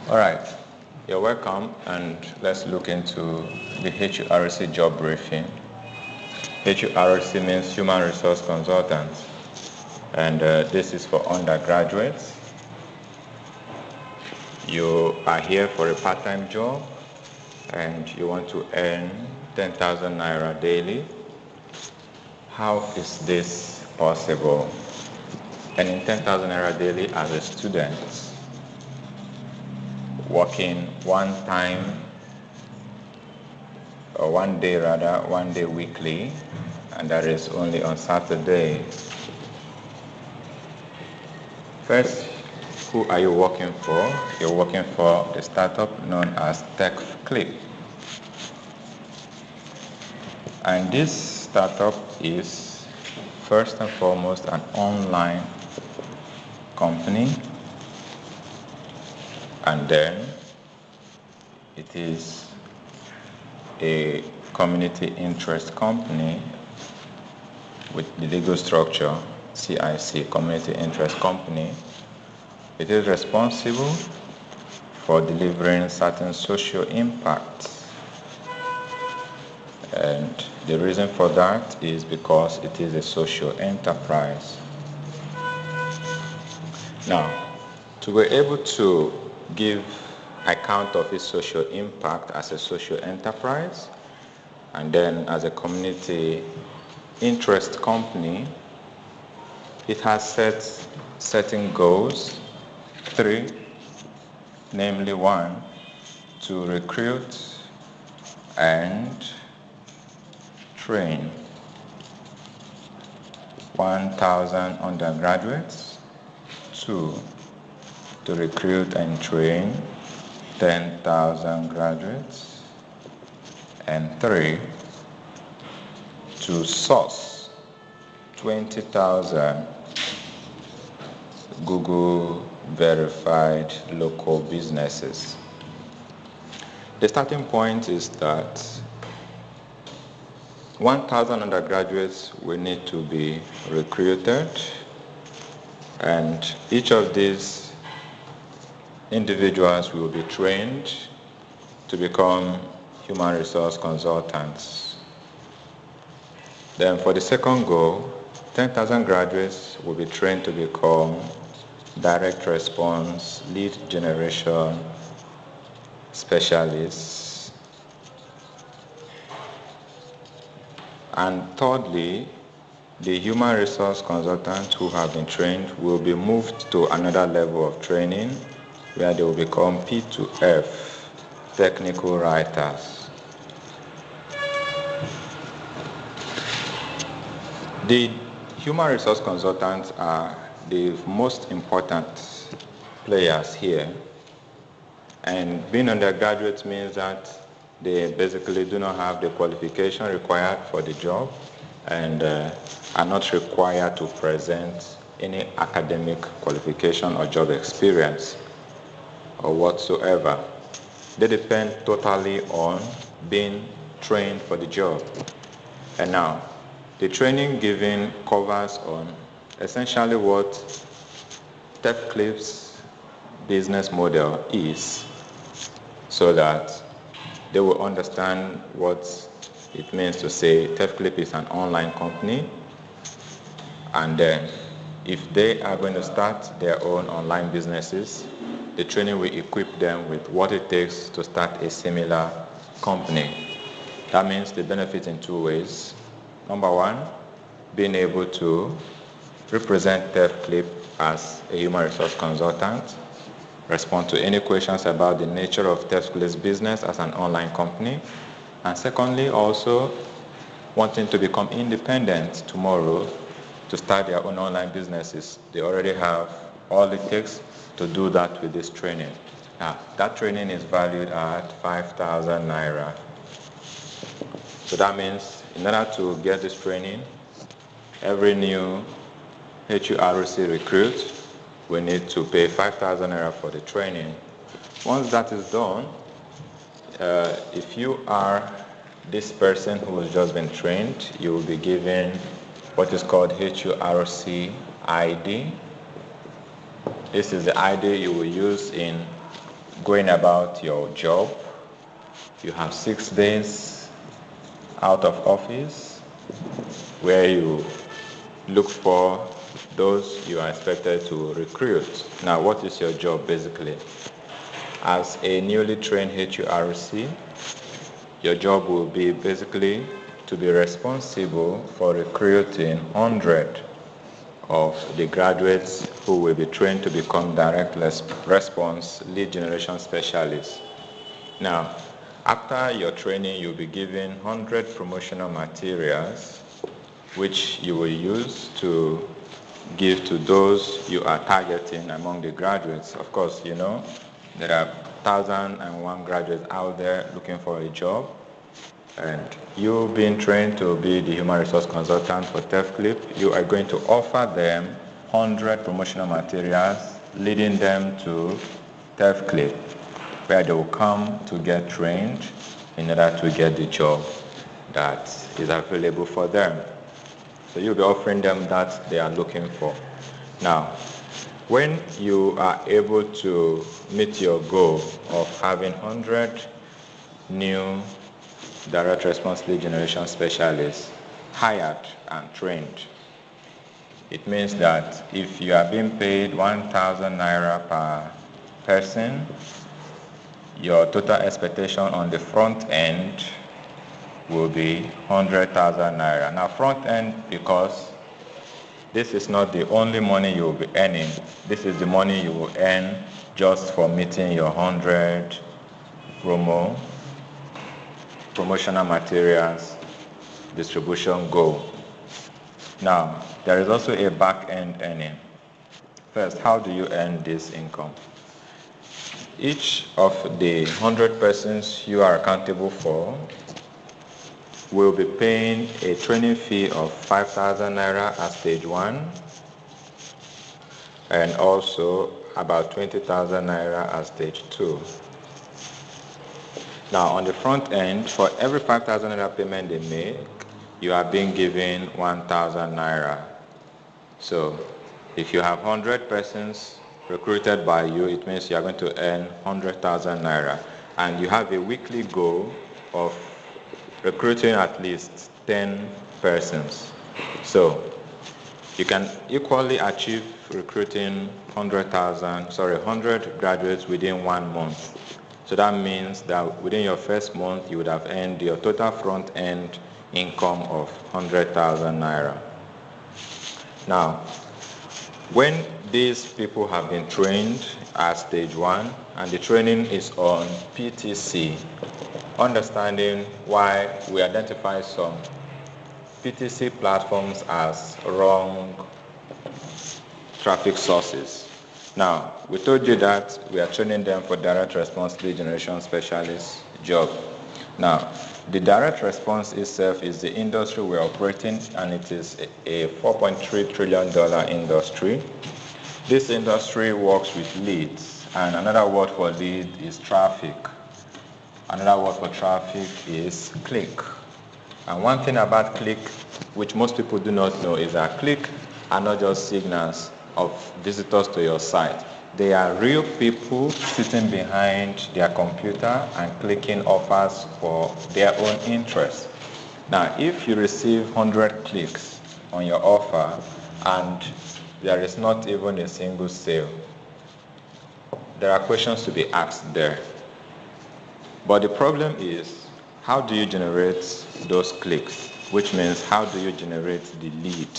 All right, you're welcome, and let's look into the HURC job briefing. HURC means Human Resource Consultants, and this is for undergraduates. You are here for a part-time job, and you want to earn 10,000 Naira daily. How is this possible? Earning 10,000 Naira daily as a student, working one day weekly, and that is only on Saturday. First, who are you working for? You're working for the startup known as TechClip. And this startup is first and foremost an online company, and then it is a community interest company with the legal structure CIC, Community Interest Company. It is responsible for delivering certain social impacts, and the reason for that is because it is a social enterprise. Now, to be able to give account of its social impact as a social enterprise and then as a community interest company, it has set certain goals, 3, namely 1, to recruit and train 1,000 undergraduates, 2, to recruit and train 10,000 graduates, and 3, to source 20,000 Google verified local businesses. The starting point is that 1,000 undergraduates will need to be recruited, and each of these individuals will be trained to become human resource consultants. Then for the second goal, 10,000 graduates will be trained to become direct response lead generation specialists. And thirdly, the human resource consultants who have been trained will be moved to another level of training where they will become P2F, technical writers. The human resource consultants are the most important players here, and being undergraduates means that they basically do not have the qualification required for the job and are not required to present any academic qualification or job experience or whatsoever. They depend totally on being trained for the job. And now, the training given covers on essentially what TechClip's business model is, so that they will understand what it means to say TechClip is an online company, and then if they are going to start their own online businesses, the training will equip them with what it takes to start a similar company. That means they benefit in 2 ways. Number 1, being able to represent TechClip as a human resource consultant, respond to any questions about the nature of TechClip's business as an online company, and secondly, also wanting to become independent tomorrow to start their own online businesses. They already have all it takes to do that with this training. Now, that training is valued at 5,000 Naira. So that means in order to get this training, every new HURC recruit will need to pay 5,000 Naira for the training. Once that is done, if you are this person who has just been trained, you will be given what is called HURC ID. This is the ID you will use in going about your job. You have 6 days out of office where you look for those you are expected to recruit. Now, what is your job basically? As a newly trained HURC, your job will be basically to be responsible for recruiting 100 of the graduates who will be trained to become direct response lead generation specialists. Now, after your training, you'll be given 100 promotional materials which you will use to give to those you are targeting among the graduates. Of course, you know, there are 1,001 graduates out there looking for a job, and you being trained to be the human resource consultant for TEFCLIP, you are going to offer them 100 promotional materials leading them to TEFCLIP, where they will come to get trained in order to get the job that is available for them. So you'll be offering them that they are looking for. Now, when you are able to meet your goal of having 100 new direct response lead generation specialists hired and trained, it means that if you are being paid 1,000 naira per person, your total expectation on the front end will be 100,000 naira. Now, front end, because this is not the only money you will be earning. This is the money you will earn just for meeting your 100 promotional materials distribution goal. Now, there is also a back-end earning. First, how do you earn this income? Each of the 100 persons you are accountable for will be paying a training fee of 5,000 naira at stage 1 and also about 20,000 naira at stage 2. Now, on the front end, for every 5,000 naira payment they make, you are being given 1,000 naira. So, if you have 100 persons recruited by you, it means you are going to earn 100,000 naira. And you have a weekly goal of recruiting at least 10 persons. So, you can equally achieve recruiting 100 graduates within 1 month. So that means that within your first month, you would have earned your total front-end income of 100,000 naira. Now, when these people have been trained at stage 1, and the training is on PTC, understanding why we identify some PTC platforms as wrong traffic sources. Now, we told you that we are training them for direct response lead generation specialist job. Now, the direct response itself is the industry we're operating, and it is a $4.3 trillion industry. This industry works with leads, and another word for lead is traffic. Another word for traffic is click. And one thing about click, which most people do not know, is that click are not just signals of visitors to your site. They are real people sitting behind their computer and clicking offers for their own interest. Now, if you receive 100 clicks on your offer and there is not even a single sale, there are questions to be asked there. But the problem is, how do you generate those clicks? Which means, how do you generate the lead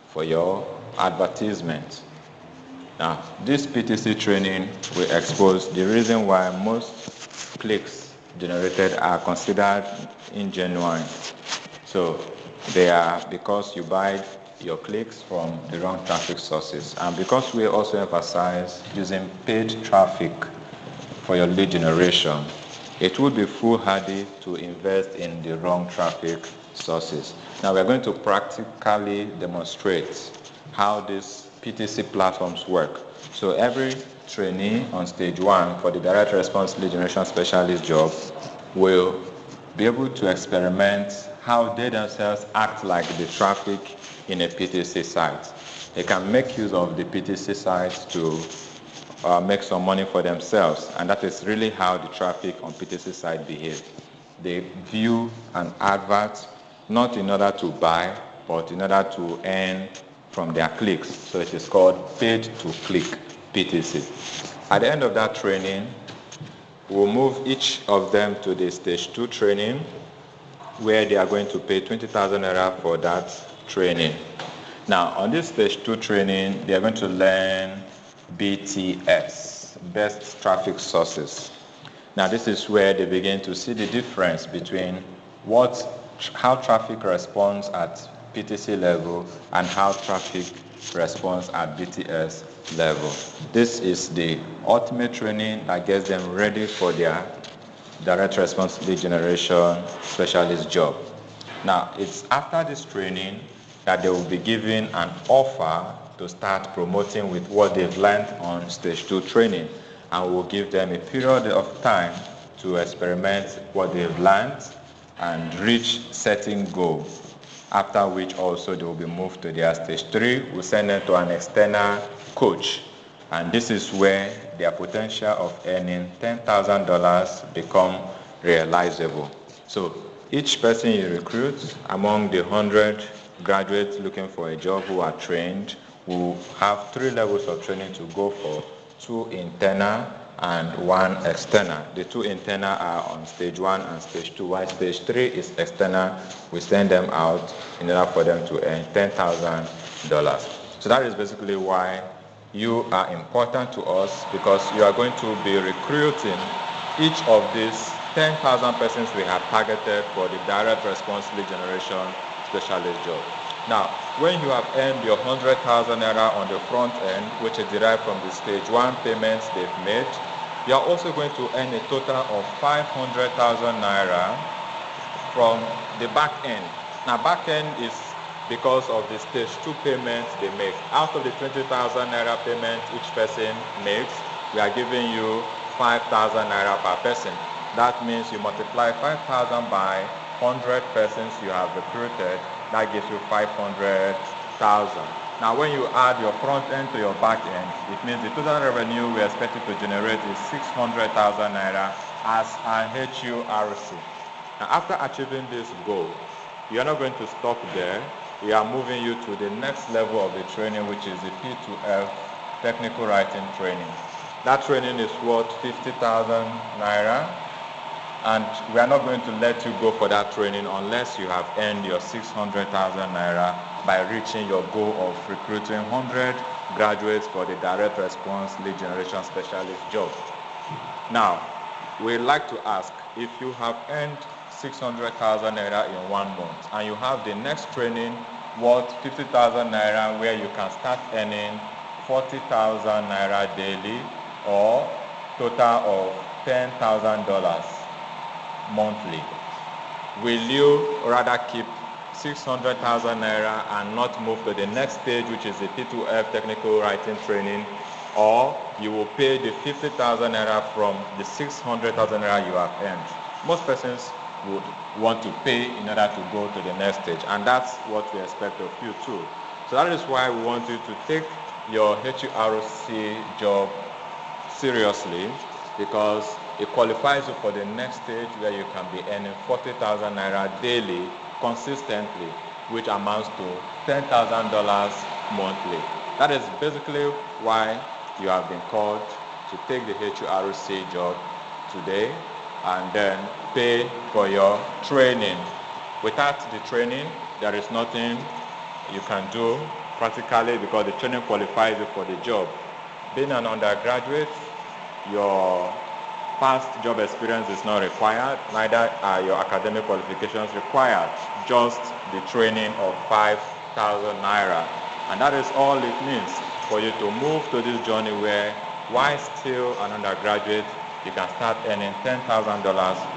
for your advertisement? Now, this PTC training will expose the reason why most clicks generated are considered ingenuine. So, they are because you buy your clicks from the wrong traffic sources. And because we also emphasize using paid traffic for your lead generation, it would be foolhardy to invest in the wrong traffic sources. Now, we're going to practically demonstrate how these PTC platforms work. So every trainee on stage 1 for the direct response lead generation specialist job will be able to experiment how they themselves act like the traffic in a PTC site. They can make use of the PTC site to make some money for themselves. And that is really how the traffic on PTC side behaves. They view an advert not in order to buy, but in order to earn from their clicks. So it is called paid to click PTC. At the end of that training, we'll move each of them to the stage 2 training, where they are going to pay 20,000 naira for that training. Now, on this stage 2 training, they are going to learn BTS, best traffic sources. Now, this is where they begin to see the difference between how traffic responds at PTC level and how traffic responds at BTS level. This is the ultimate training that gets them ready for their direct response lead generation specialist job. Now, it's after this training that they will be given an offer to start promoting with what they've learned on stage 2 training, and we'll give them a period of time to experiment what they've learned and reach certain goals, after which also they will be moved to their stage 3. We'll send them to an external coach, and this is where their potential of earning $10,000 become realizable. So each person you recruit among the 100 graduates looking for a job who are trained will have 3 levels of training to go for, 2 internal and 1 external. The 2 internal are on stage 1 and stage 2, while stage 3 is external. We send them out in order for them to earn $10,000. So that is basically why you are important to us, because you are going to be recruiting each of these 10,000 persons we have targeted for the direct response lead generation specialist job. Now, when you have earned your 100,000 naira on the front end, which is derived from the stage 1 payments they've made, you are also going to earn a total of 500,000 naira from the back end. Now, back end is because of the stage 2 payments they make. Out of the 20,000 naira payment each person makes, we are giving you 5,000 naira per person. That means you multiply 5,000 by 100 persons you have recruited, that gives you 500,000. Now, when you add your front end to your back end, it means the total revenue we expected to generate is 600,000 naira as an HURC. Now, after achieving this goal, you are not going to stop there. We are moving you to the next level of the training, which is the P2F technical writing training. That training is worth 50,000 naira. And we are not going to let you go for that training unless you have earned your 600,000 naira by reaching your goal of recruiting 100 graduates for the direct response lead generation specialist job. Now, we'd like to ask, if you have earned 600,000 naira in 1 month and you have the next training worth 50,000 naira where you can start earning 40,000 naira daily, or total of $10,000 monthly, will you rather keep 600,000 naira and not move to the next stage, which is the P2F technical writing training, or you will pay the 50,000 naira from the 600,000 naira you have earned? Most persons would want to pay in order to go to the next stage, and that's what we expect of you too. So that is why we want you to take your HURC job seriously, because it qualifies you for the next stage where you can be earning 40,000 naira daily consistently, which amounts to $10,000 monthly. That is basically why you have been called to take the HURC job today and then pay for your training. Without the training, there is nothing you can do practically, because the training qualifies you for the job. Being an undergraduate, your past job experience is not required, neither are your academic qualifications required, just the training of 5,000 naira. And that is all it means for you to move to this journey where, while still an undergraduate, you can start earning $10,000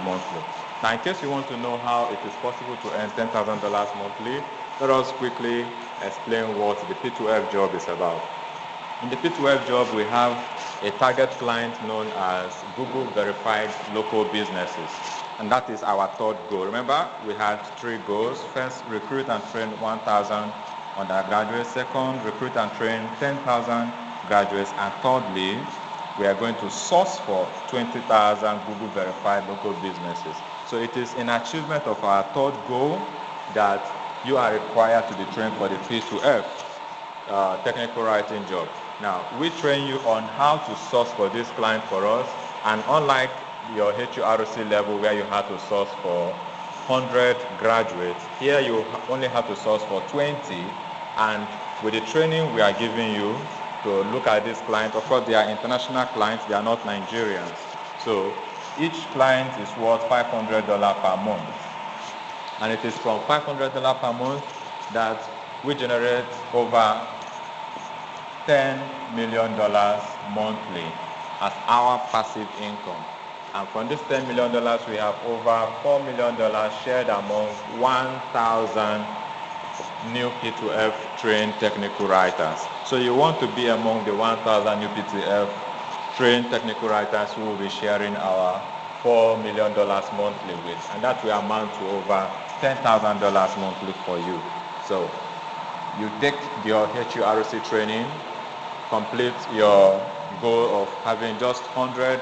monthly. Now, in case you want to know how it is possible to earn $10,000 monthly, let us quickly explain what the P2F job is about. In the P2F job, we have a target client known as Google verified local businesses. And that is our 3rd goal. Remember, we had 3 goals. First, recruit and train 1,000 undergraduates. Second, recruit and train 10,000 graduates. And thirdly, we are going to source for 20,000 Google verified local businesses. So it is in achievement of our third goal that you are required to be trained for the P2F technical writing job. Now, we train you on how to source for this client for us, and unlike your HURC level where you have to source for 100 graduates, here you only have to source for 20, and with the training we are giving you to look at this client, of course they are international clients, they are not Nigerians. So each client is worth $500 per month. And it is from $500 per month that we generate over $10 million monthly as our passive income. And from this $10 million, we have over $4 million shared among 1,000 new P2F trained technical writers. So you want to be among the 1,000 new P2F trained technical writers who will be sharing our $4 million monthly with, and that will amount to over $10,000 monthly for you. So you take your HURC training, complete your goal of having just 100